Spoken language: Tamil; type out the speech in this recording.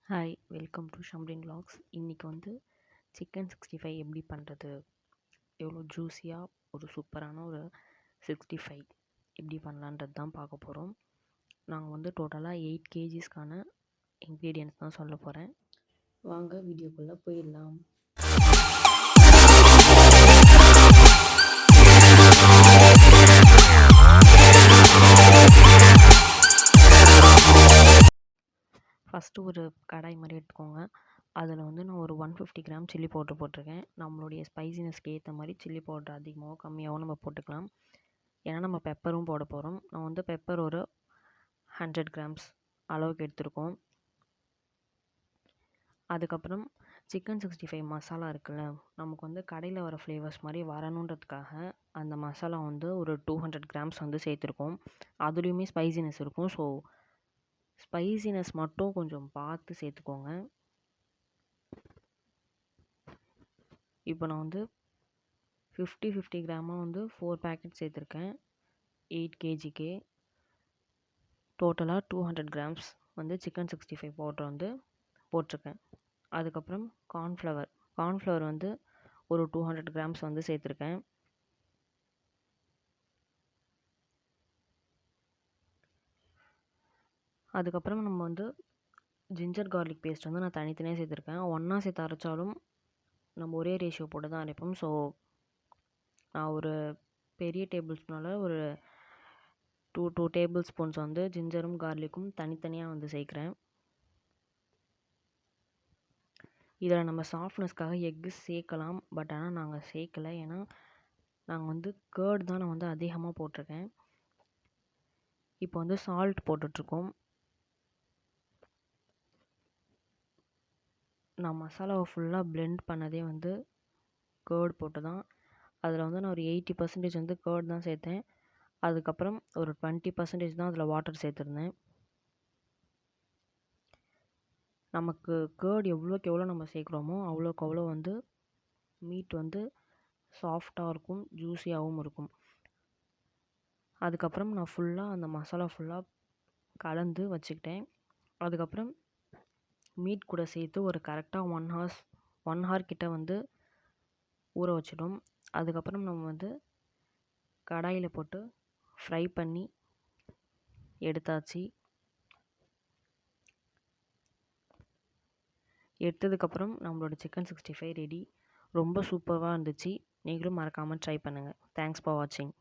Hi welcome to Shamrin vlogs. இன்றைக்கி வந்து சிக்கன் 65 எப்படி பண்ணுறது, எவ்வளோ ஜூஸியாக ஒரு சூப்பரான ஒரு 65 எப்படி பண்ணலான்றது தான் பார்க்க போகிறோம். நாங்கள் வந்து டோட்டலாக 8 கேஜிஸ்க்கான இன்க்ரீடியன்ட்ஸ் தான் சொல்ல போகிறேன். வாங்க வீடியோக்குள்ளே போயிடலாம். ஃபஸ்ட்டு ஒரு கடாய் மாதிரி எடுத்துக்கோங்க. அதில் வந்து நான் ஒரு 150 கிராம் சில்லி பவுட்ரு போட்டிருக்கேன். நம்மளுடைய ஸ்பைசினஸ்க்கு ஏற்ற மாதிரி சில்லி பவுட்ரு அதிகமாகவோ கம்மியாகவோ நம்ம போட்டுக்கலாம். ஏன்னா நம்ம பெப்பரும் போட போகிறோம். நான் வந்து பெப்பர் ஒரு 100 கிராம்ஸ் அளவுக்கு எடுத்துருக்கோம். அதுக்கப்புறம் சிக்கன் 65 மசாலா இருக்குல்ல, நமக்கு வந்து கடையில் வர ஃப்ளேவர்ஸ் மாதிரி வரணுன்றதுக்காக அந்த மசாலா வந்து ஒரு 200 கிராம்ஸ் வந்து சேர்த்துருக்கோம். அதுலேயுமே ஸ்பைசினஸ் இருக்கும். ஸோ ஸ்பைசினஸ் மட்டும் கொஞ்சம் பார்த்து சேர்த்துக்கோங்க. இப்போ நான் வந்து 50 கிராமாக வந்து 4 பேக்கெட் சேர்த்துருக்கேன். 8 கேஜிக்கு டோட்டலாக 200 கிராம்ஸ் வந்து சிக்கன் 65 பவுடர் வந்து போட்டிருக்கேன். அதுக்கப்புறம் கார்ன்ஃப்ளவர் வந்து ஒரு 200 கிராம்ஸ் வந்து சேர்த்துருக்கேன். அதுக்கப்புறம் நம்ம வந்து ஜிஞ்சர் கார்லிக் பேஸ்ட் வந்து நான் தனித்தனியாக சேர்த்துருக்கேன். ஒன்றா சேர்த்து அரைச்சாலும் நம்ம ஒரே ரேஷியோ போட்டு தான் அரைப்போம். ஸோ நான் ஒரு பெரிய டேபிள் ஸ்பூனால் ஒரு 2 டேபிள் ஸ்பூன்ஸ் வந்து ஜிஞ்சரும் கார்லிக்கும் தனித்தனியாக வந்து சேர்க்குறேன். இதில் நம்ம சாஃப்ட்னஸ்க்காக எக்கு சேர்க்கலாம். பட் ஆனால் நாங்கள் சேர்க்கலை. ஏன்னா நாங்கள் வந்து கர்ட் தான் நான் வந்து அதிகமாக போட்டிருக்கேன். இப்போ வந்து சால்ட் போட்டுட்ருக்கோம். நான் மசாலாவை ஃபுல்லாக பிளெண்ட் பண்ணதே வந்து கர்ட் போட்டு தான். அதில் வந்து நான் ஒரு 80% வந்து கர்ட் தான் சேர்த்தேன். அதுக்கப்புறம் ஒரு 20% தான் அதில் வாட்டர் சேர்த்துருந்தேன். நமக்கு கர்ட் எவ்வளோக்கு எவ்வளோ நம்ம சேர்க்குறோமோ அவ்வளோக்கு அவ்வளோ வந்து மீட் வந்து சாஃப்டாக இருக்கும், ஜூஸியாகவும் இருக்கும். அதுக்கப்புறம் நான் ஃபுல்லாக அந்த மசாலா ஃபுல்லாக கலந்து வச்சுக்கிட்டேன். அதுக்கப்புறம் மீட் கூட சேர்த்து ஒரு கரெக்டாக 1 ஹவர் கிட்ட வந்து ஊற வச்சிடும். அதுக்கப்புறம் நம்ம வந்து கடாயில் போட்டு ஃப்ரை பண்ணி எடுத்தாச்சு. எடுத்ததுக்கப்புறம் நம்மளோட சிக்கன் 65 ரெடி. ரொம்ப சூப்பராக இருந்துச்சு. நீங்களும் மறக்காமல் ட்ரை பண்ணுங்கள். தேங்க்ஸ் ஃபார் வாட்சிங்.